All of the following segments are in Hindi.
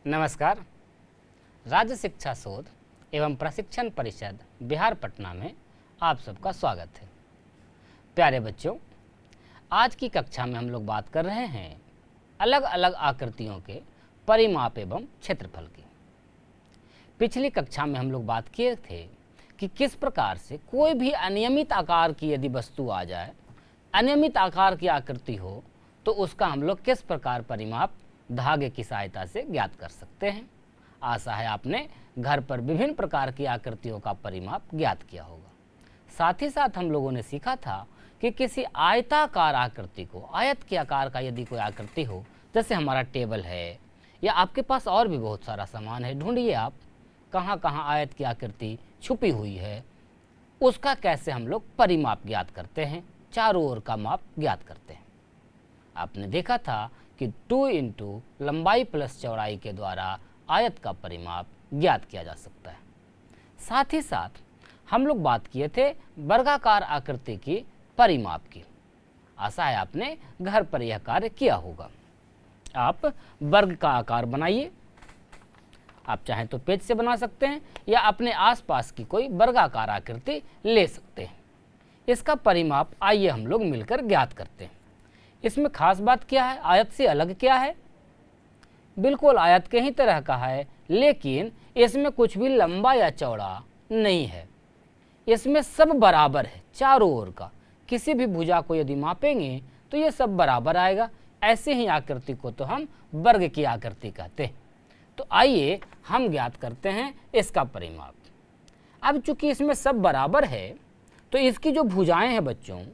नमस्कार। राज्य शिक्षा शोध एवं प्रशिक्षण परिषद बिहार पटना में आप सबका स्वागत है। प्यारे बच्चों, आज की कक्षा में हम लोग बात कर रहे हैं अलग अलग आकृतियों के परिमाप एवं क्षेत्रफल की। पिछली कक्षा में हम लोग बात किए थे कि किस प्रकार से कोई भी अनियमित आकार की यदि वस्तु आ जाए, अनियमित आकार की आकृति हो, तो उसका हम लोग किस प्रकार परिमाप धागे की सहायता से ज्ञात कर सकते हैं। आशा है आपने घर पर विभिन्न प्रकार की आकृतियों का परिमाप ज्ञात किया होगा। साथ ही साथ हम लोगों ने सीखा था कि किसी आयताकार आकृति को, आयत के आकार का यदि कोई आकृति हो, जैसे हमारा टेबल है या आपके पास और भी बहुत सारा सामान है, ढूंढिए आप कहाँ कहाँ आयत की आकृति छुपी हुई है, उसका कैसे हम लोग परिमाप ज्ञात करते हैं, चारों ओर का माप ज्ञात करते हैं। आपने देखा था कि 2 इंटू लंबाई प्लस चौड़ाई के द्वारा आयत का परिमाप ज्ञात किया जा सकता है। साथ ही साथ हम लोग बात किए थे वर्गाकार आकृति की परिमाप की। आशा है आपने घर पर यह कार्य किया होगा। आप वर्ग का आकार बनाइए। आप चाहें तो पेज से बना सकते हैं या अपने आसपास की कोई वर्गाकार आकृति ले सकते हैं। इसका परिमाप आइए हम लोग मिलकर ज्ञात करते हैं। इसमें खास बात क्या है, आयत से अलग क्या है? बिल्कुल आयत के ही तरह का है, लेकिन इसमें कुछ भी लंबा या चौड़ा नहीं है। इसमें सब बराबर है, चारों ओर का। किसी भी भुजा को यदि मापेंगे तो ये सब बराबर आएगा। ऐसे ही आकृति को तो हम वर्ग की आकृति कहते हैं। तो आइए हम ज्ञात करते हैं इसका परिमाप। अब चूंकि इसमें सब बराबर है, तो इसकी जो भुजाएं हैं बच्चों,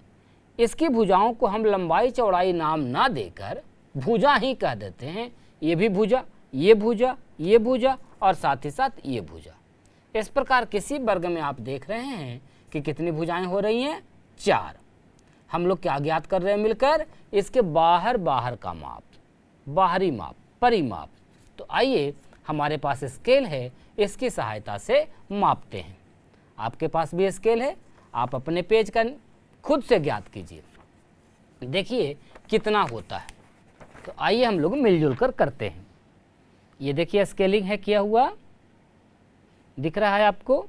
इसकी भुजाओं को हम लंबाई चौड़ाई नाम ना देकर भुजा ही कह देते हैं। ये भी भुजा, ये भुजा, ये भुजा और साथ ही साथ ये भुजा। इस प्रकार किसी वर्ग में आप देख रहे हैं कि कितनी भुजाएं हो रही हैं? 4। हम लोग क्या ज्ञात कर रहे हैं मिलकर? इसके बाहर का माप, बाहरी माप, परिमाप। तो आइए हमारे पास स्केल है, इसकी सहायता से मापते हैं। आपके पास भी स्केल है, आप अपने पेज का खुद से ज्ञात कीजिए, देखिए कितना होता है। तो आइए हम लोग मिलजुल कर करते हैं। ये देखिए स्केलिंग है किया हुआ, दिख रहा है आपको,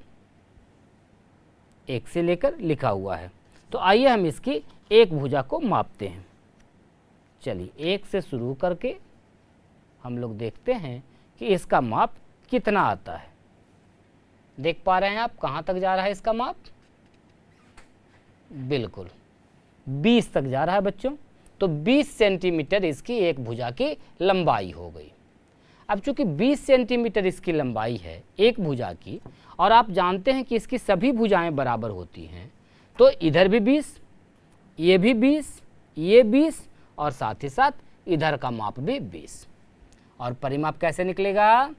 1 से लेकर लिखा हुआ है। तो आइए हम इसकी एक भुजा को मापते हैं। चलिए 1 से शुरू करके हम लोग देखते हैं कि इसका माप कितना आता है। देख पा रहे हैं आप कहाँ तक जा रहा है इसका माप? बिल्कुल 20 तक जा रहा है बच्चों। तो 20 सेंटीमीटर इसकी एक भुजा की लंबाई हो गई। अब चूंकि 20 सेंटीमीटर इसकी लंबाई है एक भुजा की, और आप जानते हैं कि इसकी सभी भुजाएं बराबर होती हैं, तो इधर भी 20, ये भी 20, ये 20 और साथ ही साथ इधर का माप भी 20। और परिमाप कैसे निकलेगा?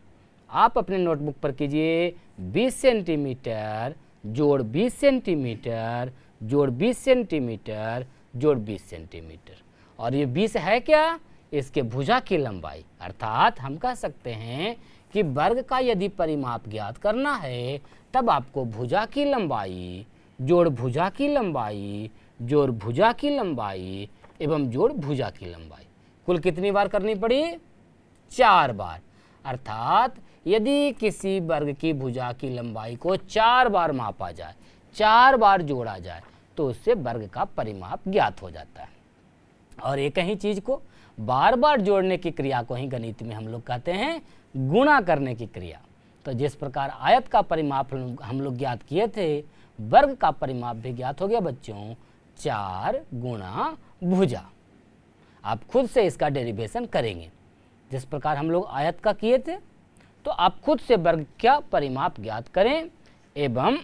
आप अपने नोटबुक पर कीजिए 20 सेंटीमीटर जोड़ 20 सेंटीमीटर जोड़ 20 सेंटीमीटर जोड़ 20 सेंटीमीटर। और ये 20 है क्या? इसके भुजा की लंबाई। अर्थात हम कह सकते हैं कि वर्ग का यदि परिमाप ज्ञात करना है, तब आपको भुजा की लंबाई जोड़ भुजा की लंबाई जोड़ भुजा की लंबाई एवं जोड़ भुजा की लंबाई कुल कितनी बार करनी पड़ी? 4 बार। अर्थात यदि किसी वर्ग की भुजा की लंबाई को 4 बार मापा जाए, 4 बार जोड़ा जाए, तो उससे वर्ग का परिमाप ज्ञात हो जाता है। और एक ही चीज को बार बार जोड़ने की क्रिया को ही गणित में हम लोग कहते हैं गुणा करने की क्रिया। तो जिस प्रकार आयत का परिमाप हम लोग ज्ञात किए थे, वर्ग का परिमाप भी ज्ञात हो गया बच्चों, 4 गुणा भुजा। आप खुद से इसका डेरिवेशन करेंगे। जिस प्रकार हम लोग आयत का किए थे, तो आप खुद से वर्ग का परिमाप ज्ञात करें एवं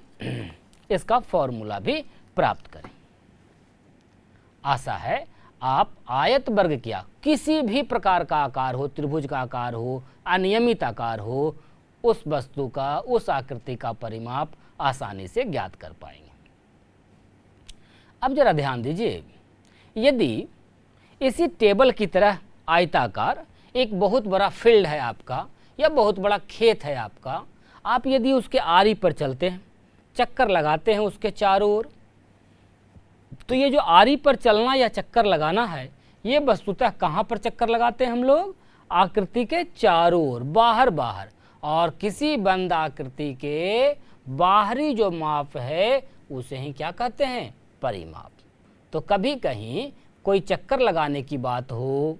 इसका फॉर्मूला भी प्राप्त करें। आशा है आप आयत वर्ग क्या किसी भी प्रकार का आकार हो, त्रिभुज का आकार हो, अनियमित आकार हो, उस वस्तु का, उस आकृति का परिमाप आसानी से ज्ञात कर पाएंगे। अब जरा ध्यान दीजिए, यदि इसी टेबल की तरह आयताकार एक बहुत बड़ा फील्ड है आपका या बहुत बड़ा खेत है आपका, आप यदि उसके आरी पर चलते हैं, चक्कर लगाते हैं उसके चारों ओर, तो ये जो आरी पर चलना या चक्कर लगाना है, ये वस्तुतः कहाँ पर चक्कर लगाते हैं हम लोग? आकृति के चारों ओर, बाहर बाहर, और किसी बंद आकृति के बाहरी जो माप है उसे ही क्या कहते हैं? परिमाप। तो कभी कहीं कोई चक्कर लगाने की बात हो,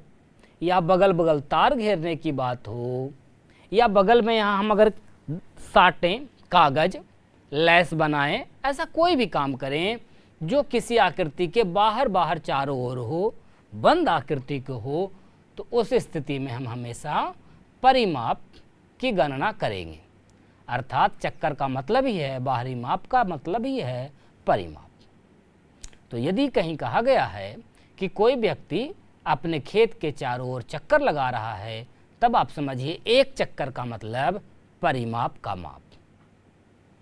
या बगल बगल तार घेरने की बात हो, या बगल में यहाँ हम अगर साटें, कागज, लैस बनाएं, ऐसा कोई भी काम करें जो किसी आकृति के बाहर बाहर चारों ओर हो, बंद आकृति को हो, तो उस स्थिति में हम हमेशा परिमाप की गणना करेंगे। अर्थात चक्कर का मतलब ही है, बाहरी माप का मतलब ही है परिमाप। तो यदि कहीं कहा गया है कि कोई व्यक्ति अपने खेत के चारों ओर चक्कर लगा रहा है, तब आप समझिए एक चक्कर का मतलब परिमाप का माप।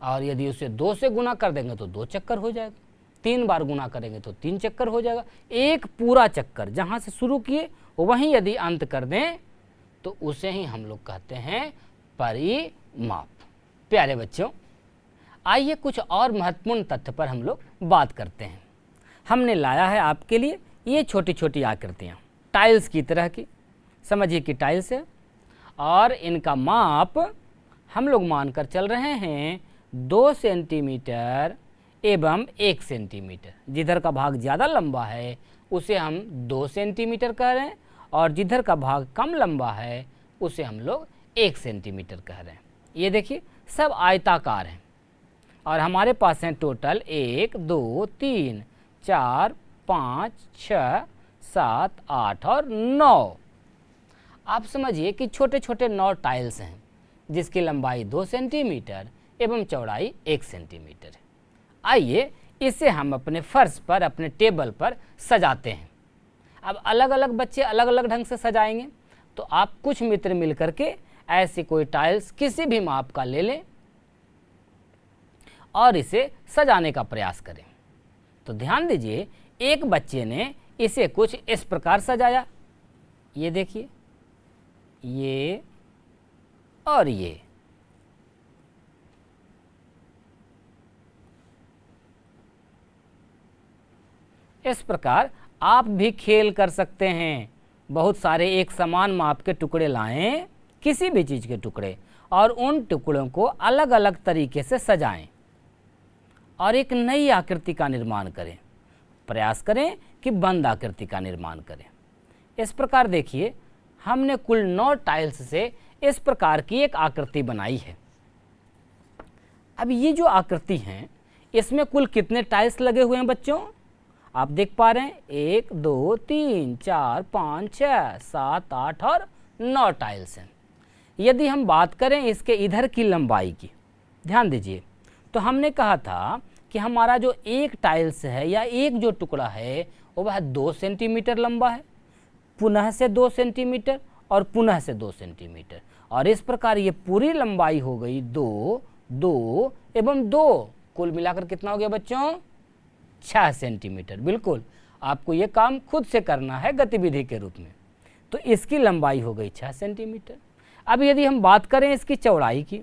और यदि उसे 2 से गुना कर देंगे तो 2 चक्कर हो जाएगा, 3 बार गुना करेंगे तो 3 चक्कर हो जाएगा। एक पूरा चक्कर जहाँ से शुरू किए वहीं यदि अंत कर दें तो उसे ही हम लोग कहते हैं परिमाप। प्यारे बच्चों, आइए कुछ और महत्वपूर्ण तथ्य पर हम लोग बात करते हैं। हमने लाया है आपके लिए ये छोटी छोटी आकृतियाँ, टाइल्स की तरह की, समझिए कि टाइल्स है, और इनका माप हम लोग मानकर चल रहे हैं 2 सेंटीमीटर एवं 1 सेंटीमीटर। जिधर का भाग ज़्यादा लंबा है उसे हम 2 सेंटीमीटर कह रहे हैं, और जिधर का भाग कम लंबा है उसे हम लोग 1 सेंटीमीटर कह रहे हैं। ये देखिए सब आयताकार हैं, और हमारे पास हैं टोटल 1 2 3 4 5 6 7 8 और 9। आप समझिए कि छोटे छोटे 9 टाइल्स हैं जिसकी लंबाई 2 सेंटीमीटर एवं चौड़ाई 1 सेंटीमीटर है। आइए इसे हम अपने फर्श पर, अपने टेबल पर सजाते हैं। अब अलग अलग बच्चे अलग अलग ढंग से सजाएंगे, तो आप कुछ मित्र मिल करके ऐसी कोई टाइल्स किसी भी माप का ले लें और इसे सजाने का प्रयास करें। तो ध्यान दीजिए, एक बच्चे ने इसे कुछ इस प्रकार सजाया। ये देखिए, ये और ये। इस प्रकार आप भी खेल कर सकते हैं। बहुत सारे एक समान माप के टुकड़े लाएं, किसी भी चीज़ के टुकड़े, और उन टुकड़ों को अलग अलग तरीके से सजाएं और एक नई आकृति का निर्माण करें। प्रयास करें कि बंद आकृति का निर्माण करें। इस प्रकार देखिए, हमने कुल 9 टाइल्स से इस प्रकार की एक आकृति बनाई है। अब ये जो आकृति हैं, इसमें कुल कितने टाइल्स लगे हुए हैं बच्चों? आप देख पा रहे हैं 1 2 3 4 5 6 7 8 और 9 टाइल्स हैं। यदि हम बात करें इसके इधर की लंबाई की, ध्यान दीजिए, तो हमने कहा था कि हमारा जो एक टाइल्स है या एक जो टुकड़ा है वह 2 सेंटीमीटर लंबा है, पुनः से 2 सेंटीमीटर और पुनः से 2 सेंटीमीटर, और इस प्रकार ये पूरी लंबाई हो गई 2 2 एवं 2, कुल मिलाकर कितना हो गया बच्चों? 6 सेंटीमीटर। बिल्कुल, आपको ये काम खुद से करना है गतिविधि के रूप में। तो इसकी लंबाई हो गई 6 सेंटीमीटर। अब यदि हम बात करें इसकी चौड़ाई की,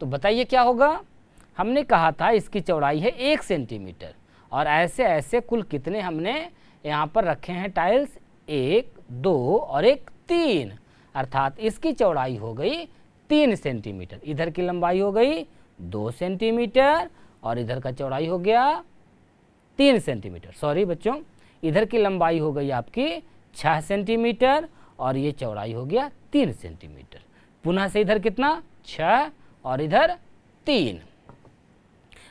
तो बताइए क्या होगा? हमने कहा था इसकी चौड़ाई है 1 सेंटीमीटर, और ऐसे ऐसे कुल कितने हमने यहाँ पर रखे हैं टाइल्स? 1 2 और 1 3, अर्थात इसकी चौड़ाई हो गई 3 सेंटीमीटर। इधर की लंबाई हो गई 2 सेंटीमीटर और इधर का चौड़ाई हो गया 3 सेंटीमीटर। सॉरी बच्चों, इधर की लंबाई हो गई आपकी 6 सेंटीमीटर और ये चौड़ाई हो गया 3 सेंटीमीटर। पुनः से इधर कितना? 6 और इधर 3।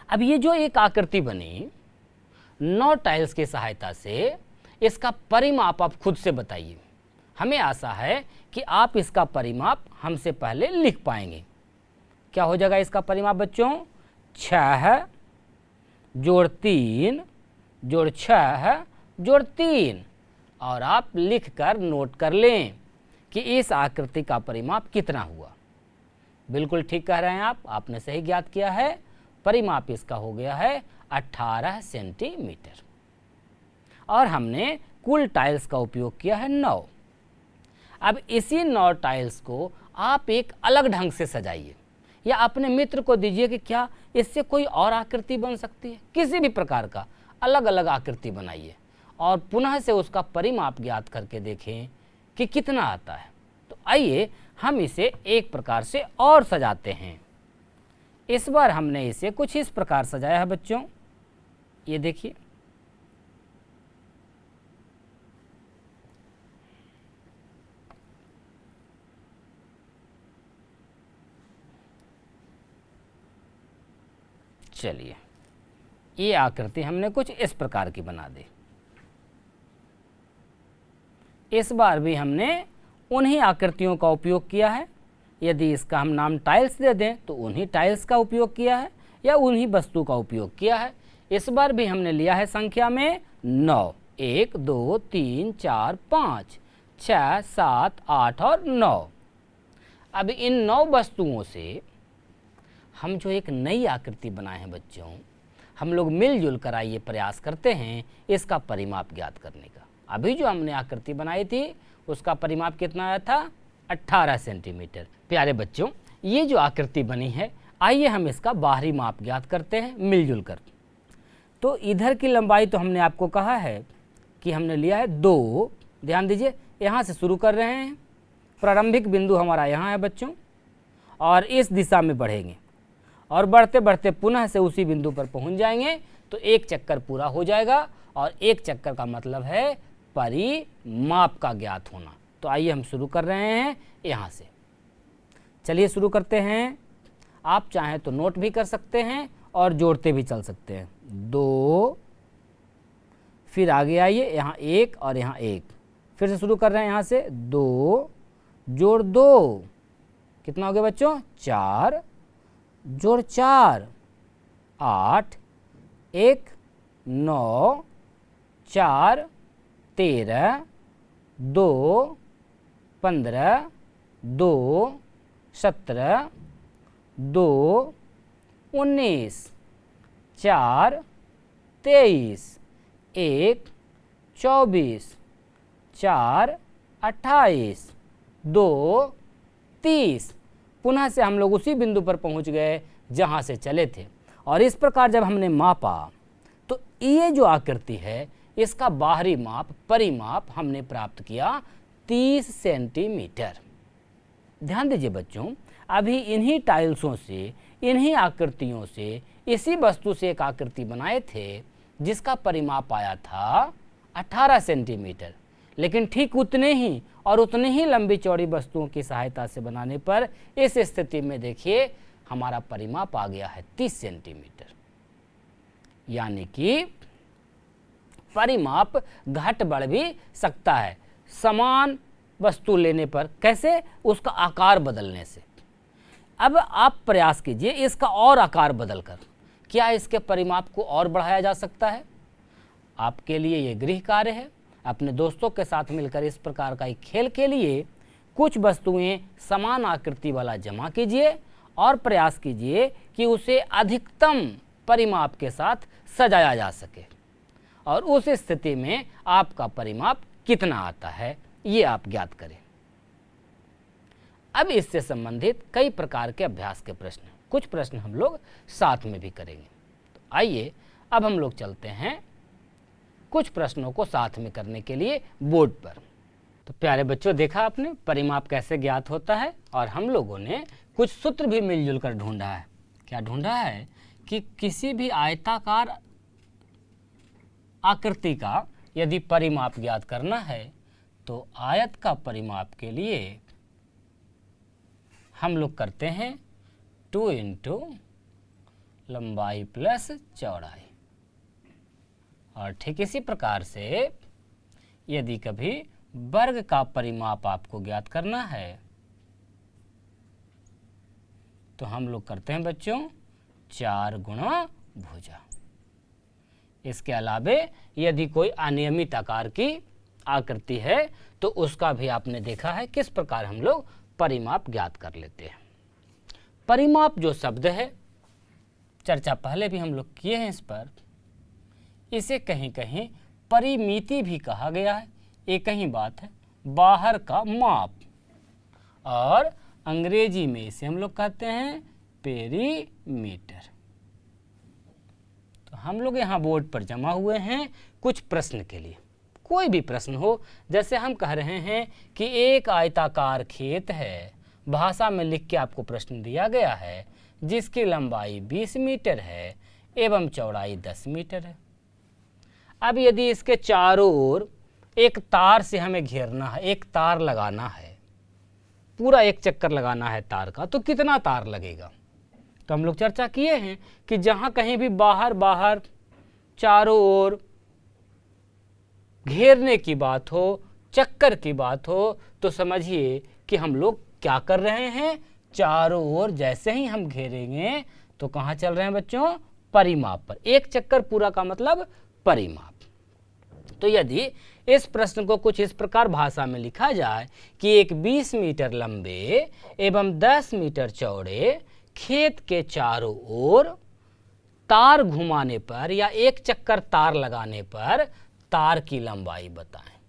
अब ये जो एक आकृति बनी 9 टाइल्स की सहायता से, इसका परिमाप आप खुद से बताइए। हमें आशा है कि आप इसका परिमाप हमसे पहले लिख पाएंगे। क्या हो जाएगा इसका परिमाप बच्चों? 6 जोड़ 3 जोड़ 6 जोड़ 3, और आप लिख कर नोट कर लें कि इस आकृति का परिमाप कितना हुआ। बिल्कुल ठीक कह रहे हैं आप, आपने सही ज्ञात किया है। परिमाप इसका हो गया है 18 सेंटीमीटर, और हमने कुल टाइल्स का उपयोग किया है 9। अब इसी 9 टाइल्स को आप एक अलग ढंग से सजाइए, या अपने मित्र को दीजिए कि क्या इससे कोई और आकृति बन सकती है। किसी भी प्रकार का अलग अलग आकृति बनाइए और पुनः से उसका परिमाप ज्ञात करके देखें कि कितना आता है। आइए हम इसे एक प्रकार से और सजाते हैं। इस बार हमने इसे कुछ इस प्रकार सजाया है बच्चों, ये देखिए। चलिए, ये आकृति हमने कुछ इस प्रकार की बना दी। इस बार भी हमने उन्हीं आकृतियों का उपयोग किया है। यदि इसका हम नाम टाइल्स दे दें तो उन्हीं टाइल्स का उपयोग किया है या उन्हीं वस्तु का उपयोग किया है। इस बार भी हमने लिया है संख्या में 9, 1 2 3 4 5 6 7 8 और 9। अब इन 9 वस्तुओं से हम जो एक नई आकृति बनाए हैं बच्चों, हम लोग मिलजुल कर आइए प्रयास करते हैं इसका परिमाप ज्ञात करने का। अभी जो हमने आकृति बनाई थी उसका परिमाप कितना आया था? 18 सेंटीमीटर। प्यारे बच्चों, ये जो आकृति बनी है, आइए हम इसका बाहरी माप ज्ञात करते हैं मिलजुल कर। तो इधर की लंबाई तो हमने आपको कहा है कि हमने लिया है 2। ध्यान दीजिए, यहाँ से शुरू कर रहे हैं, प्रारंभिक बिंदु हमारा यहाँ है बच्चों, और इस दिशा में बढ़ेंगे और बढ़ते बढ़ते पुनः से उसी बिंदु पर पहुंच जाएंगे तो एक चक्कर पूरा हो जाएगा, और एक चक्कर का मतलब है परिमाप का ज्ञात होना। तो आइए हम शुरू कर रहे हैं यहाँ से। चलिए शुरू करते हैं। आप चाहें तो नोट भी कर सकते हैं और जोड़ते भी चल सकते हैं। 2, फिर आगे आइए, यहाँ 1 और यहाँ 1, फिर से शुरू कर रहे हैं यहाँ से। 2 जोड़ 2 कितना हो गया बच्चों? 4 जोड़ 4 8, 1 9 4 13 2 15 2 17 2 19 4 23 1 24 4 28 2 30। पुनः से हम लोग उसी बिंदु पर पहुंच गए जहां से चले थे। और इस प्रकार जब हमने मापा तो ये जो आकृति है इसका बाहरी माप, परिमाप हमने प्राप्त किया 30 सेंटीमीटर। ध्यान दीजिए बच्चों, अभी इन्हीं टाइल्सों से, इन्हीं आकृतियों से, इसी वस्तु से एक आकृति बनाए थे जिसका परिमाप आया था 18 सेंटीमीटर। लेकिन ठीक उतने ही और उतने ही लंबी चौड़ी वस्तुओं की सहायता से बनाने पर इस स्थिति में देखिए हमारा परिमाप आ गया है 30 सेंटीमीटर। यानी कि परिमाप घट बढ़ भी सकता है समान वस्तु लेने पर। कैसे? उसका आकार बदलने से। अब आप प्रयास कीजिए इसका और आकार बदलकर, क्या इसके परिमाप को और बढ़ाया जा सकता है? आपके लिए ये गृह कार्य है। अपने दोस्तों के साथ मिलकर इस प्रकार का एक खेल के लिए कुछ वस्तुएं समान आकृति वाला जमा कीजिए और प्रयास कीजिए कि उसे अधिकतम परिमाप के साथ सजाया जा सके, और उस स्थिति में आपका परिमाप कितना आता है ये आप ज्ञात करें। अब इससे संबंधित कई प्रकार के अभ्यास के प्रश्न, कुछ प्रश्न हम लोग साथ में भी करेंगे। तो आइए अब हम लोग चलते हैं कुछ प्रश्नों को साथ में करने के लिए बोर्ड पर। तो प्यारे बच्चों, देखा आपने परिमाप कैसे ज्ञात होता है, और हम लोगों ने कुछ सूत्र भी मिलजुल कर ढूंढा है। क्या ढूंढा है? कि किसी भी आयताकार आकृति का यदि परिमाप ज्ञात करना है तो आयत का परिमाप के लिए हम लोग करते हैं 2 इंटू लंबाई प्लस चौड़ाई। और ठीक इसी प्रकार से यदि कभी वर्ग का परिमाप आपको ज्ञात करना है तो हम लोग करते हैं बच्चों 4 गुणा भुजा। इसके अलावे यदि कोई अनियमित आकार की आकृति है तो उसका भी आपने देखा है किस प्रकार हम लोग परिमाप ज्ञात कर लेते हैं। परिमाप जो शब्द है, चर्चा पहले भी हम लोग किए हैं इस पर। इसे कहीं कहीं परिमिति भी कहा गया है, एक ही बात है, बाहर का माप। और अंग्रेजी में इसे हम लोग कहते हैं पेरीमीटर। तो हम लोग यहाँ बोर्ड पर जमा हुए हैं कुछ प्रश्न के लिए। कोई भी प्रश्न हो, जैसे हम कह रहे हैं कि एक आयताकार खेत है, भाषा में लिख के आपको प्रश्न दिया गया है जिसकी लंबाई 20 मीटर है एवं चौड़ाई 10 मीटर है। अब यदि इसके चारों ओर एक तार से हमें घेरना है, एक तार लगाना है, पूरा एक चक्कर लगाना है तार का, तो कितना तार लगेगा? तो हम लोग चर्चा किए हैं कि जहाँ कहीं भी बाहर बाहर चारों ओर घेरने की बात हो, चक्कर की बात हो, तो समझिए कि हम लोग क्या कर रहे हैं, चारों ओर जैसे ही हम घेरेंगे तो कहाँ चल रहे हैं बच्चों? परिमाप पर। एक चक्कर पूरा का मतलब परिमाप। तो यदि इस प्रश्न को कुछ इस प्रकार भाषा में लिखा जाए कि एक 20 मीटर लंबे एवं 10 मीटर चौड़े खेत के चारों ओर तार घुमाने पर या एक चक्कर तार लगाने पर तार की लंबाई बताएं।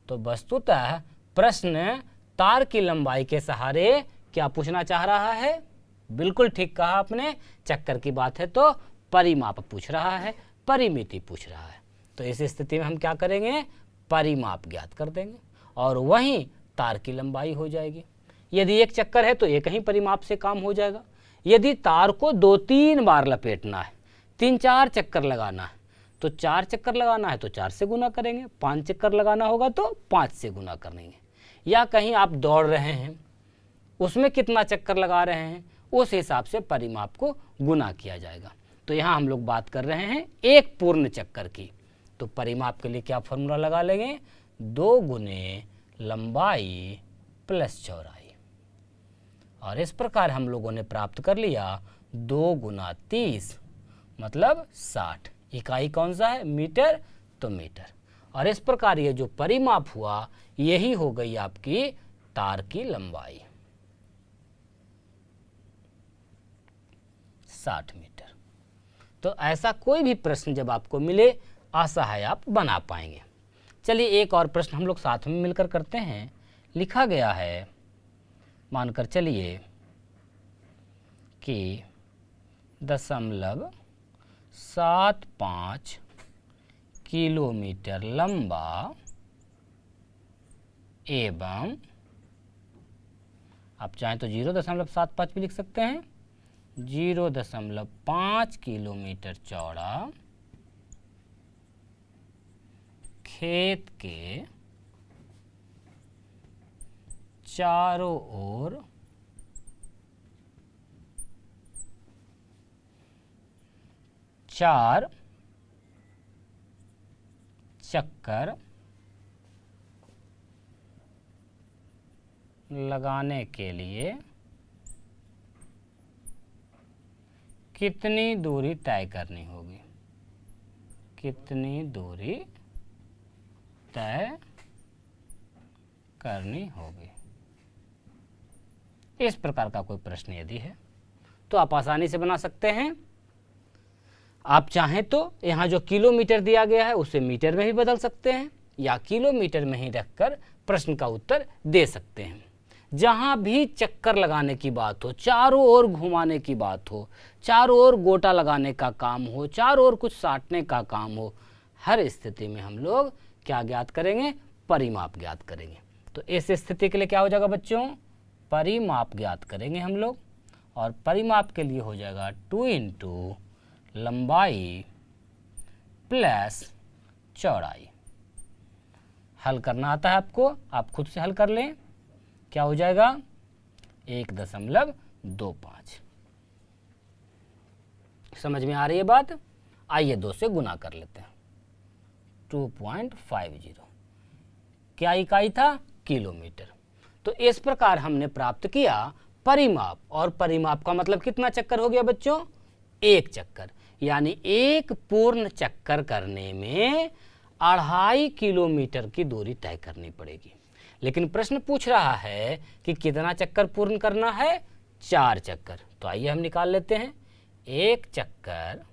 तो वस्तुतः प्रश्न तार की लंबाई के सहारे क्या पूछना चाह रहा है? बिल्कुल ठीक कहा आपने, चक्कर की बात है तो परिमाप पूछ रहा है, परिमिति पूछ रहा है। तो इस स्थिति में हम क्या करेंगे? परिमाप ज्ञात कर देंगे और वहीं तार की लंबाई हो जाएगी। यदि एक चक्कर है तो एक ही परिमाप से काम हो जाएगा। यदि तार को 2-3 बार लपेटना है, 3-4 चक्कर लगाना है, तो 4 चक्कर लगाना है तो 4 से गुना करेंगे, 5 चक्कर लगाना होगा तो 5 से गुना करेंगे। या कहीं आप दौड़ रहे हैं, उसमें कितना चक्कर लगा रहे हैं, उस हिसाब से परिमाप को गुना किया जाएगा। तो यहाँ हम लोग बात कर रहे हैं एक पूर्ण चक्कर की, तो परिमाप के लिए क्या फॉर्मूला लगा लेंगे? 2 गुने लंबाई प्लस चौड़ाई। और इस प्रकार हम लोगों ने प्राप्त कर लिया 2 गुना 30 मतलब 60। इकाई कौन सा है? मीटर, तो मीटर। और इस प्रकार ये जो परिमाप हुआ यही हो गई आपकी तार की लंबाई 60 मीटर। तो ऐसा कोई भी प्रश्न जब आपको मिले, आशा है आप बना पाएंगे। चलिए एक और प्रश्न हम लोग साथ में मिलकर करते हैं। लिखा गया है, मानकर चलिए कि 0.75 किलोमीटर लंबा एवं, आप चाहें तो 0.75 भी लिख सकते हैं, 0.5 किलोमीटर चौड़ा खेत के चारों ओर चार चक्कर लगाने के लिए कितनी दूरी तय करनी होगी? कितनी दूरी तय करनी होगी? इस प्रकार का कोई प्रश्न यदि है तो आप आसानी से बना सकते हैं। आप चाहें तो यहाँ जो किलोमीटर दिया गया है उसे मीटर में भी बदल सकते हैं या किलोमीटर में ही रखकर प्रश्न का उत्तर दे सकते हैं। जहाँ भी चक्कर लगाने की बात हो, चारों ओर घुमाने की बात हो, चारों ओर गोटा लगाने का काम हो, चारों ओर कुछ साटने का काम हो, हर स्थिति में हम लोग क्या ज्ञात करेंगे? परिमाप ज्ञात करेंगे। तो इस स्थिति के लिए क्या हो जाएगा बच्चों? परिमाप ज्ञात करेंगे हम लोग। और परिमाप के लिए हो जाएगा 2 × लंबाई प्लस चौड़ाई। हल करना आता है आपको, आप खुद से हल कर लें। क्या हो जाएगा? 1.25। समझ में आ रही है बात? आइए 2 से गुना कर लेते हैं। 2.50 क्या इकाई था? किलोमीटर। तो इस प्रकार हमने प्राप्त किया परिमाप, और परिमाप का मतलब कितना चक्कर हो गया बच्चों? एक चक्कर। यानी एक पूर्ण चक्कर करने में 2.5 किलोमीटर की दूरी तय करनी पड़ेगी। लेकिन प्रश्न पूछ रहा है कि कितना चक्कर पूर्ण करना है? 4 चक्कर। तो आइए हम निकाल लेते हैं। एक चक्कर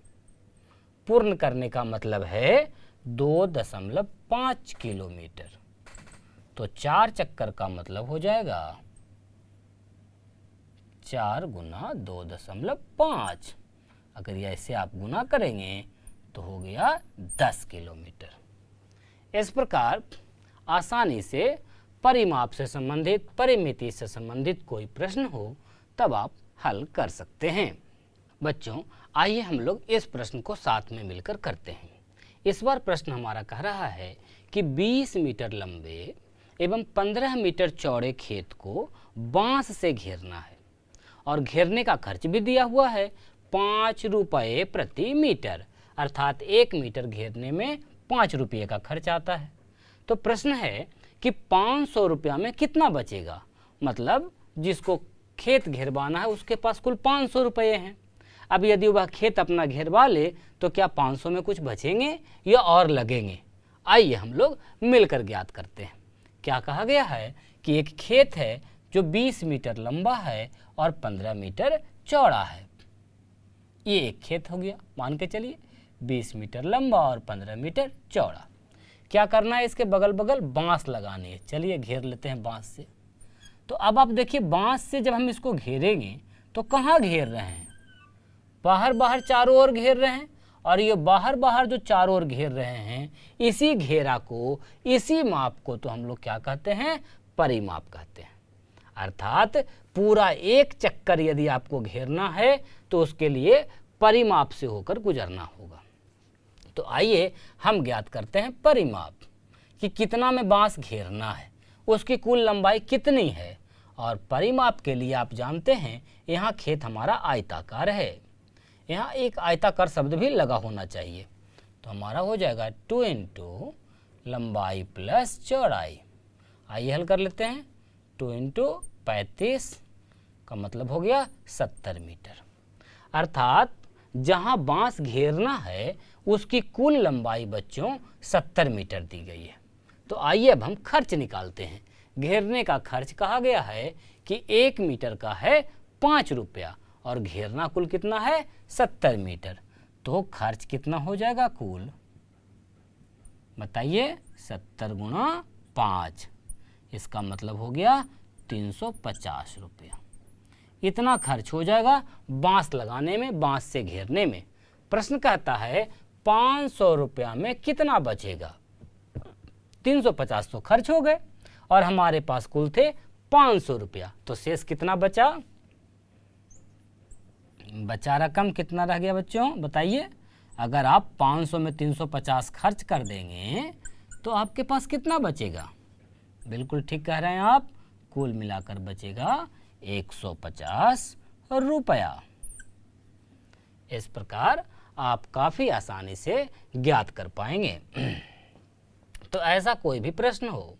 पूर्ण करने का मतलब है 2.5 किलोमीटर। तो 4 चक्कर का मतलब हो जाएगा 4 × 2.5। अगर ऐसे आप गुना करेंगे तो हो गया 10 किलोमीटर। इस प्रकार आसानी से परिमाप से संबंधित, परिमिति से संबंधित कोई प्रश्न हो तब आप हल कर सकते हैं। बच्चों, आइए हम लोग इस प्रश्न को साथ में मिलकर करते हैं। इस बार प्रश्न हमारा कह रहा है कि 20 मीटर लंबे एवं 15 मीटर चौड़े खेत को बांस से घेरना है और घेरने का खर्च भी दिया हुआ है 5 रुपये प्रति मीटर, अर्थात 1 मीटर घेरने में 5 रुपये का खर्च आता है। तो प्रश्न है कि 500 रुपया में कितना बचेगा, मतलब जिसको खेत घेरवाना है उसके पास कुल 500 रुपये हैं। अब यदि वह खेत अपना घेरवा ले तो क्या 500 में कुछ बचेंगे या और लगेंगे? आइए हम लोग मिलकर ज्ञात करते हैं। क्या कहा गया है कि एक खेत है जो 20 मीटर लंबा है और 15 मीटर चौड़ा है। ये एक खेत हो गया, मान के चलिए 20 मीटर लंबा और 15 मीटर चौड़ा। क्या करना है, इसके बगल बगल बांस लगानी है। चलिए घेर लेते हैं बांस से। तो अब आप देखिए, बांस से जब हम इसको घेरेंगे तो कहाँ घेर रहे हैं, बाहर बाहर चारों ओर घेर रहे हैं। और ये बाहर बाहर जो चारों ओर घेर रहे हैं, इसी घेरा को, इसी माप को तो हम लोग क्या कहते हैं, परिमाप कहते हैं। अर्थात पूरा एक चक्कर यदि आपको घेरना है तो उसके लिए परिमाप से होकर गुजरना होगा। तो आइए हम ज्ञात करते हैं परिमाप कि कितना में बांस घेरना है, उसकी कुल लंबाई कितनी है। और परिमाप के लिए आप जानते हैं यहाँ खेत हमारा आयताकार है, यहाँ एक आयताकार शब्द भी लगा होना चाहिए। तो हमारा हो जाएगा 2 इंटू लंबाई प्लस चौड़ाई। आइए हल कर लेते हैं। 2 इंटू 35 का मतलब हो गया 70 मीटर। अर्थात जहाँ बांस घेरना है उसकी कुल लंबाई बच्चों 70 मीटर दी गई है। तो आइए अब हम खर्च निकालते हैं। घेरने का खर्च कहा गया है कि 1 मीटर का है 5 रुपया और घेरना कुल कितना है 70 मीटर। तो खर्च कितना हो जाएगा कुल, बताइए, 70 गुणा 5, इसका मतलब हो गया 350 रुपया। इतना खर्च हो जाएगा बांस लगाने में, बांस से घेरने में। प्रश्न कहता है 500 रुपया में कितना बचेगा। 350 तो खर्च हो गए और हमारे पास कुल थे 500 रुपया, तो शेष कितना बचा, बचा रकम कितना रह गया बच्चों, बताइए। अगर आप 500 में 350 खर्च कर देंगे तो आपके पास कितना बचेगा, बिल्कुल ठीक कह रहे हैं आप, कुल मिलाकर बचेगा 150 रुपया। इस प्रकार आप काफ़ी आसानी से ज्ञात कर पाएंगे। तो ऐसा कोई भी प्रश्न हो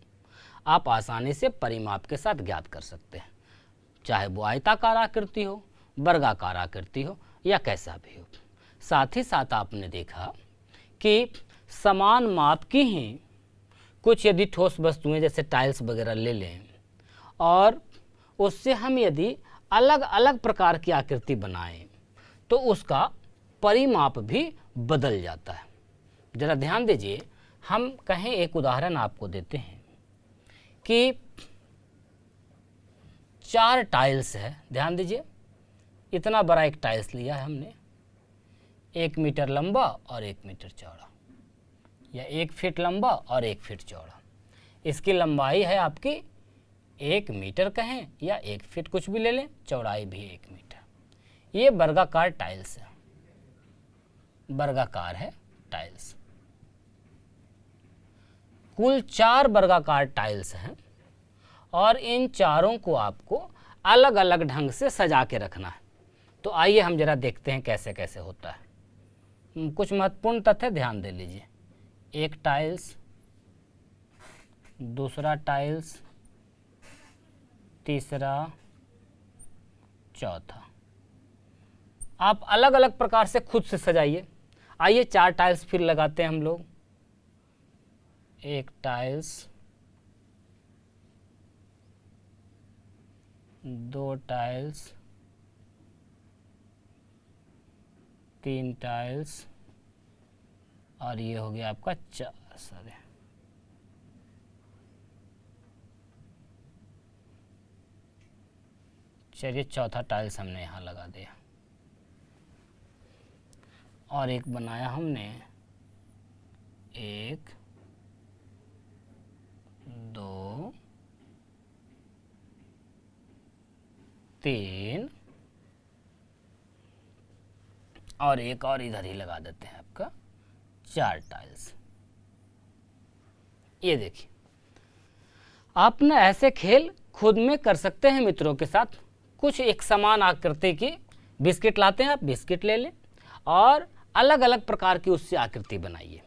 आप आसानी से परिमाप के साथ ज्ञात कर सकते हैं, चाहे वो आयताकार आकृति हो, वर्गाकार आकृति हो या कैसा भी हो। साथ ही साथ आपने देखा कि समान माप की ही कुछ यदि ठोस वस्तुएं जैसे टाइल्स वगैरह ले लें और उससे हम यदि अलग अलग प्रकार की आकृति बनाएं तो उसका परिमाप भी बदल जाता है। ज़रा ध्यान दीजिए, हम कहें, एक उदाहरण आपको देते हैं कि 4 टाइल्स है, ध्यान दीजिए, इतना बड़ा एक टाइल्स लिया है हमने, 1 मीटर लंबा और 1 मीटर चौड़ा, या 1 फीट लंबा और 1 फीट चौड़ा। इसकी लंबाई है आपकी 1 मीटर कहें या 1 फीट, कुछ भी ले लें, चौड़ाई भी 1 मीटर। ये वर्गाकार टाइल्स है, वर्गाकार है टाइल्स। कुल 4 वर्गाकार टाइल्स हैं और इन चारों को आपको अलग अलग ढंग से सजा के रखना है। तो आइए हम जरा देखते हैं कैसे कैसे होता है। कुछ महत्वपूर्ण तथ्य ध्यान दे लीजिए। एक टाइल्स, दूसरा टाइल्स, तीसरा, चौथा। आप अलग अलग प्रकार से खुद से सजाइए। आइए 4 टाइल्स फिर लगाते हैं हम लोग। एक टाइल्स, 2 टाइल्स, 3 टाइल्स और ये हो गया आपका 4, चलिए चौथा टाइल्स हमने यहाँ लगा दिया। और एक बनाया हमने 1 2 3 और एक और इधर ही लगा देते हैं आपका 4 टाइल्स। ये देखिए, आप ना ऐसे खेल खुद में कर सकते हैं मित्रों के साथ। कुछ एक समान आकृति की बिस्किट लाते हैं, आप बिस्किट ले लें और अलग अलग प्रकार की उससे आकृति बनाइए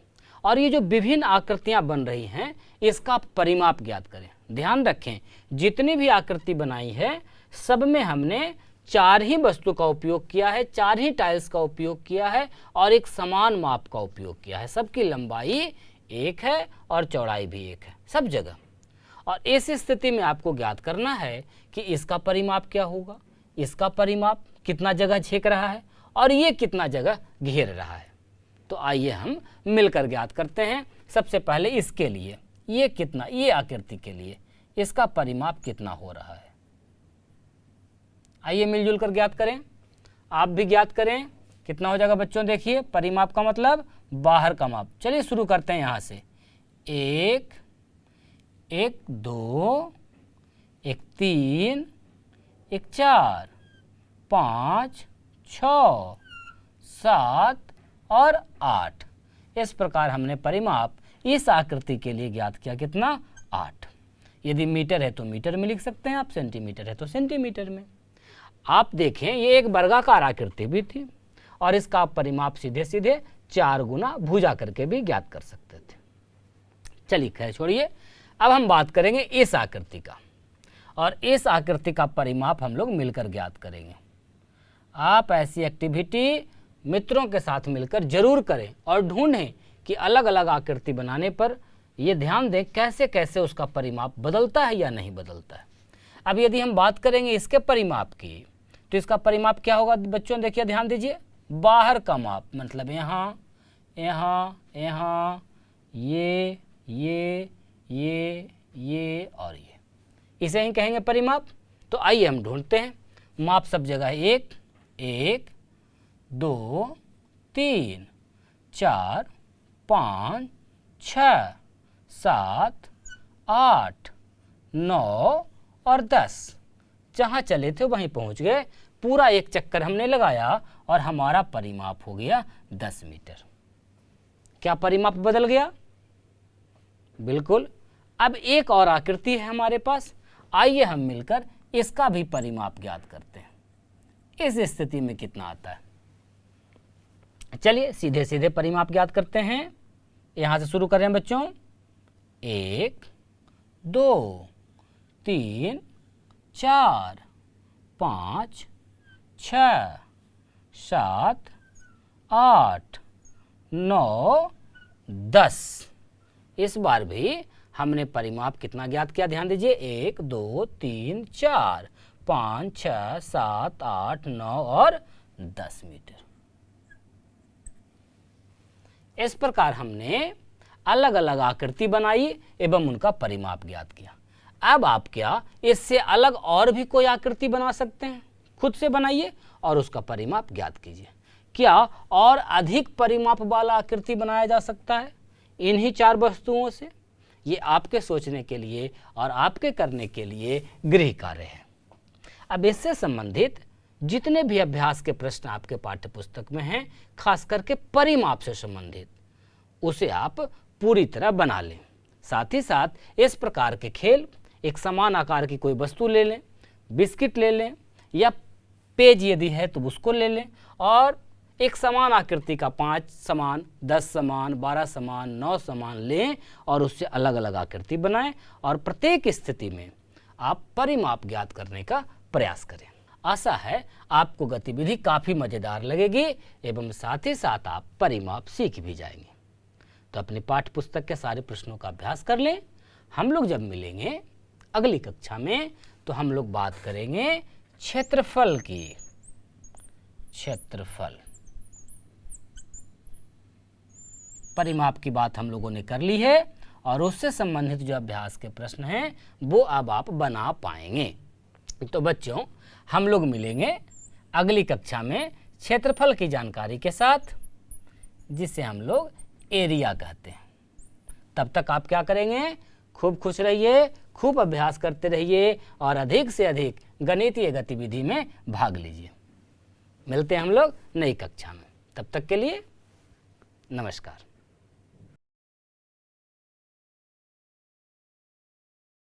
और ये जो विभिन्न आकृतियां बन रही हैं इसका परिमाप ज्ञात करें। ध्यान रखें, जितनी भी आकृति बनाई है सब में हमने 4 ही वस्तु का उपयोग किया है, 4 ही टाइल्स का उपयोग किया है और एक समान माप का उपयोग किया है। सबकी लंबाई 1 है और चौड़ाई भी 1 है सब जगह। और इस स्थिति में आपको ज्ञात करना है कि इसका परिमाप क्या होगा, इसका परिमाप कितना जगह छेक रहा है और ये कितना जगह घेर रहा है। तो आइए हम मिलकर ज्ञात करते हैं। सबसे पहले इसके लिए ये कितना, ये आकृति के लिए इसका परिमाप कितना हो रहा है, आइए मिलजुल कर ज्ञात करें। आप भी ज्ञात करें कितना हो जाएगा बच्चों। देखिए, परिमाप का मतलब बाहर का माप। चलिए शुरू करते हैं यहाँ से। 1 1 2 1 3 1 4 5 6 7 और 8। इस प्रकार हमने परिमाप इस आकृति के लिए ज्ञात किया। कितना? 8। यदि मीटर है तो मीटर में लिख सकते हैं आप, सेंटीमीटर है तो सेंटीमीटर में। आप देखें, ये एक वर्गाकार आकृति भी थी और इसका परिमाप सीधे सीधे 4 गुना भुजा करके भी ज्ञात कर सकते थे। चलिए खैर छोड़िए, अब हम बात करेंगे इस आकृति का और इस आकृति का परिमाप हम लोग मिलकर ज्ञात करेंगे। आप ऐसी एक्टिविटी मित्रों के साथ मिलकर जरूर करें और ढूंढें कि अलग अलग आकृति बनाने पर ये ध्यान दें कैसे कैसे उसका परिमाप बदलता है या नहीं बदलता है। अब यदि हम बात करेंगे इसके परिमाप की तो इसका परिमाप क्या होगा बच्चों, देखिए ध्यान दीजिए। बाहर का माप मतलब यहाँ यहाँ यहाँ ये और ये, इसे ही कहेंगे परिमाप। तो आइए हम ढूंढते हैं। माप सब जगह 1 1 2 3 4 5 6 7 8 9 और 10। जहाँ चले थे वहीं पहुँच गए। पूरा एक चक्कर हमने लगाया और हमारा परिमाप हो गया 10 मीटर। क्या परिमाप बदल गया? बिल्कुल। अब एक और आकृति है हमारे पास, आइए हम मिलकर इसका भी परिमाप ज्ञात करते हैं। इस स्थिति में कितना आता है, चलिए सीधे सीधे परिमाप ज्ञात करते हैं। यहाँ से शुरू कर रहे हैं बच्चों। 1 2 3 4 5 6 7 8 9 10। इस बार भी हमने परिमाप कितना ज्ञात किया, ध्यान दीजिए। 1 2 3 4 5 6 7 8 9 और 10 मीटर। इस प्रकार हमने अलग अलग आकृति बनाई एवं उनका परिमाप ज्ञात किया। अब आप क्या इससे अलग और भी कोई आकृति बना सकते हैं? खुद से बनाइए और उसका परिमाप ज्ञात कीजिए। क्या और अधिक परिमाप वाला आकृति बनाया जा सकता है इन्हीं 4 वस्तुओं से? ये आपके सोचने के लिए और आपके करने के लिए गृह कार्य है। अब इससे संबंधित जितने भी अभ्यास के प्रश्न आपके पाठ्य पुस्तक में हैं, खास करके परिमाप से संबंधित, उसे आप पूरी तरह बना लें। साथ ही साथ इस प्रकार के खेल, एक समान आकार की कोई वस्तु ले लें, बिस्किट ले लें या पेज यदि है तो उसको ले लें और एक समान आकृति का 5 समान, 10 समान, 12 समान, 9 समान लें और उससे अलग अलग आकृति बनाएं और प्रत्येक स्थिति में आप परिमाप ज्ञात करने का प्रयास करें। आशा है आपको गतिविधि काफ़ी मज़ेदार लगेगी एवं साथ ही साथ आप परिमाप सीख भी जाएंगे। तो अपनी पाठ्य पुस्तक के सारे प्रश्नों का अभ्यास कर लें। हम लोग जब मिलेंगे अगली कक्षा में तो हम लोग बात करेंगे क्षेत्रफल की। क्षेत्रफल, परिमाप की बात हम लोगों ने कर ली है और उससे संबंधित जो अभ्यास के प्रश्न हैं वो अब आप बना पाएंगे। तो बच्चों, हम लोग मिलेंगे अगली कक्षा में क्षेत्रफल की जानकारी के साथ। जिसे हम लोग एरिया कहते हैं। तब तक आप क्या करेंगे, खूब खुश रहिए, खूब अभ्यास करते रहिए और अधिक से अधिक गणितीय गतिविधि में भाग लीजिए। मिलते हैं हम लोग नई कक्षा में, तब तक के लिए नमस्कार।